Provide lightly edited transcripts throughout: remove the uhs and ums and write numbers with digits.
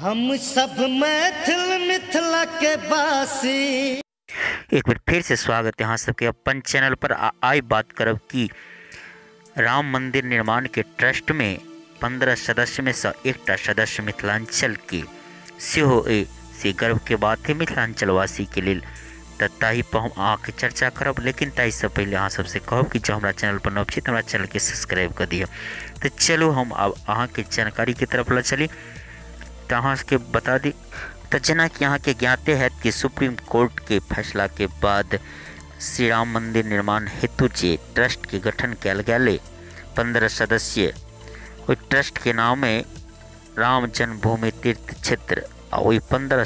हम सब मैथिल मिथिला के बासी। एक बार फिर से स्वागत है यहाँ सबके अपन चैनल पर। आई बात करब कि राम मंदिर निर्माण के ट्रस्ट में 15 सदस्य में से एकटा सदस्य मिथिलांचल के सेहो से गर्व के बात है मिथिलांचल वासी के लिए। ताही पर हम अहाँ के चर्चा करब, लेकिन ताही से पहले अहाँ सबसे कहब कि जो हमारा चैनल पर नव छी तो हमारा चैनल के सब्सक्राइब कर दिए। तो चलो हम अब अहाँ के जानकारी की तरफ ल चली। तो अहाँ के बता दी तो जना कि यहाँ के ज्ञाते है कि सुप्रीम कोर्ट के फैसला के बाद श्री राम मंदिर निर्माण हेतु जे ट्रस्ट के गठन कल गए 15 सदस्य ओहि ट्रस्ट के नाम है राम जन्मभूमि तीर्थ क्षेत्र। और वही 15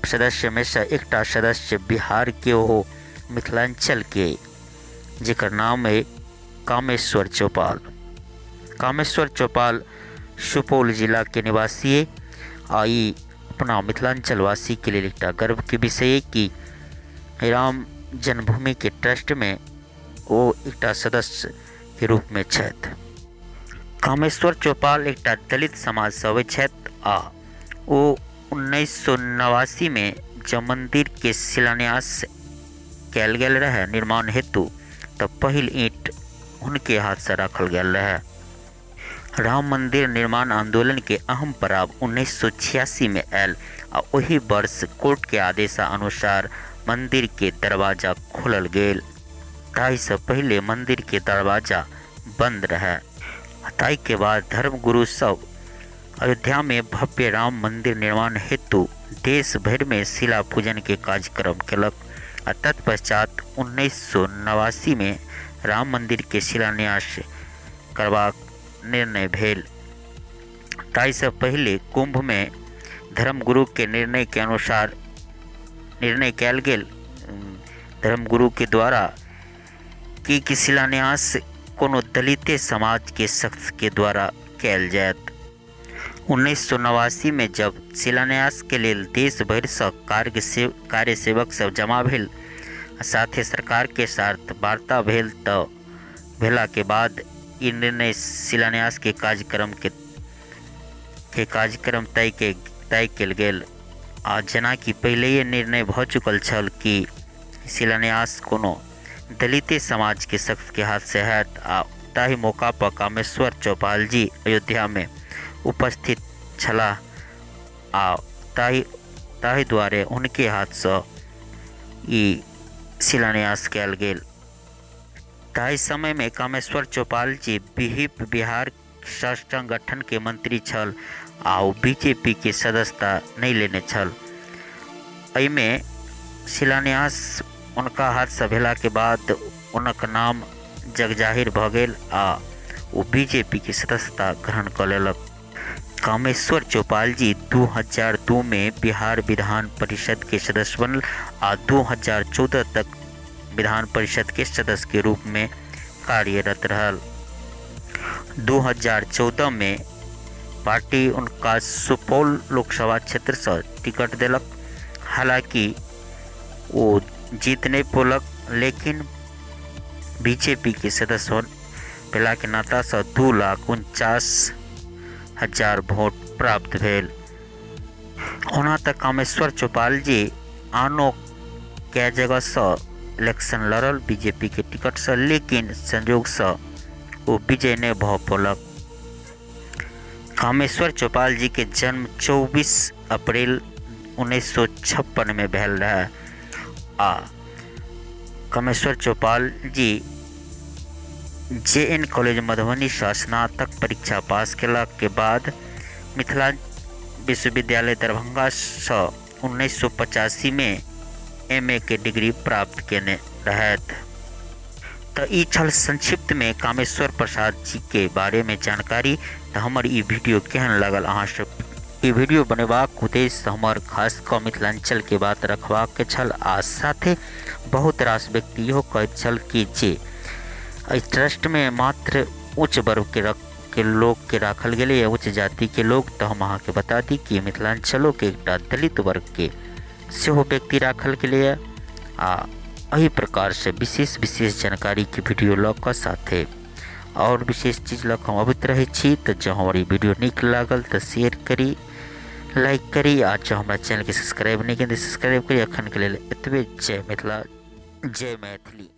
सदस्य में से एकटा सदस्य बिहार के हो मिथिलांचल के, जेकर नाम है कामेश्वर चौपाल। कामेश्वर चौपाल सुपौल जिला के निवासी है। आई अपना मिथिलांचल वासी के लिए एक गर्व के विषय है कि राम जन्मभूमि के ट्रस्ट में वो एक सदस्य के रूप में छथि। कामेश्वर चौपाल एक दलित समाज से अबै छथि आ ओ 1989 में जब मंदिर के शिलान्यास कल गेल रहे निर्माण हेतु तब पहिल ईंट उनके हाथ से रखल गेल रहे। राम मंदिर निर्माण आंदोलन के अहम पड़ाव 1986 में आयल आ वही वर्ष कोर्ट के आदेश अनुसार मंदिर के दरवाजा खोलल गेल। ताई से पहले मंदिर के दरवाजा बंद रहे। ताई के बाद धर्मगुरु सब अयोध्या में भव्य राम मंदिर निर्माण हेतु देश भर में शिला पूजन के कार्यक्रम केलक। तत्पश्चात 1989 में राम मंदिर के शिलान्यास करबाक निर्णय भेल। ताई से पहले कुंभ में धर्मगुरु के निर्णय के अनुसार निर्णय कल गेल धर्मगुरु के द्वारा कि शिलान्यास कोनो दलित समाज के शख्स के द्वारा कल जायत। 1989 में जब शिलान्यास के लिए देश भर से कार्य सेवक सब जमा भेल, साथे सरकार के साथ वार्ता भेल तो भेला के बाद ई निर्णय शिलान्यास के कार्यक्रम तय कल गेल। आ जना कि पहले ये निर्णय भ चुकल छल कि शिलान्यास कोनो दलित समाज के शख्स के हाथ से हैत। आ ताही मौका पर कामेश्वर चौपाल जी अयोध्या में उपस्थित छला आ ताही द्वारे उनके हाथ से ई शिलान्यास कल गेल। ताही समय में कामेश्वर चौपाल जी बिहार संगठन के मंत्री छल आ बीजेपी के सदस्यता नहीं लेने छल। एहिमे शिलान्यास उनका हाथ से भेला के बाद उनक नाम जगजाहिर भ गेल आ वो बीजेपी के सदस्यता ग्रहण कर लेलक। कामेश्वर चौपाल जी 2002 में बिहार विधान परिषद के सदस्य बनल आ 2014 तक विधान परिषद के सदस्य के रूप में कार्यरत रहल। 2014 में पार्टी उनका सुपौल लोकसभा क्षेत्र से टिकट दिलक। हालांकि वो जीत नहीं पौलक, लेकिन बीजेपी के सदस्य भेला के नाता से 2,49,000 वोट प्राप्त भेल। ओना तक कामेश्वर चौपाल जी आनो कई जगह से इलेक्शन लड़ल बीजेपी के टिकट से, लेकिन संयोग से वो विजय नहीं भ पौलक। कामेश्वर चौपाल जी के जन्म 24 अप्रैल 1956 में भेल रहे। आ कामेश्वर चौपाल जी JN कॉलेज मधुबनी से स्नातक परीक्षा पास केला के बाद मिथिला विश्वविद्यालय दरभंगा से 1985 में MA के डिग्री प्राप्त केने रहत। तो ई छल संक्षिप्त में कामेश्वर प्रसाद जी के बारे में जानकारी। तो हमार ई वीडियो केहन लगल अहाँ सब? ई वीडियो बनेबाक उद्देश्य हमार खास कऽ मिथिलांचल के बात रखबाक के छल। आ साथे बहुत रास व्यक्ति इहो कहैत छल कि जे ट्रस्ट में मात्र उच्च वर्ग के लोग के राखल गेले, उच्च जाति के लोग। तो हम अहाँ के बता दी कि मिथिलांचलों के एक दलित वर्ग के सेहो व्यक्ति राखल गेले। आ एही प्रकार से विशेष जानकारी की वीडियो लऽ साथे और विशेष चीज लऽ हम अबैत रहे छी। तो जो हमारी वीडियो निक लागल तो शेयर करी, लाइक करी। आज हमारा चैनल के सब्सक्राइब नहीं किए सब्सक्राइब करिए। अखन के लिए एतबे। जय मिथिला, जय मैथिली।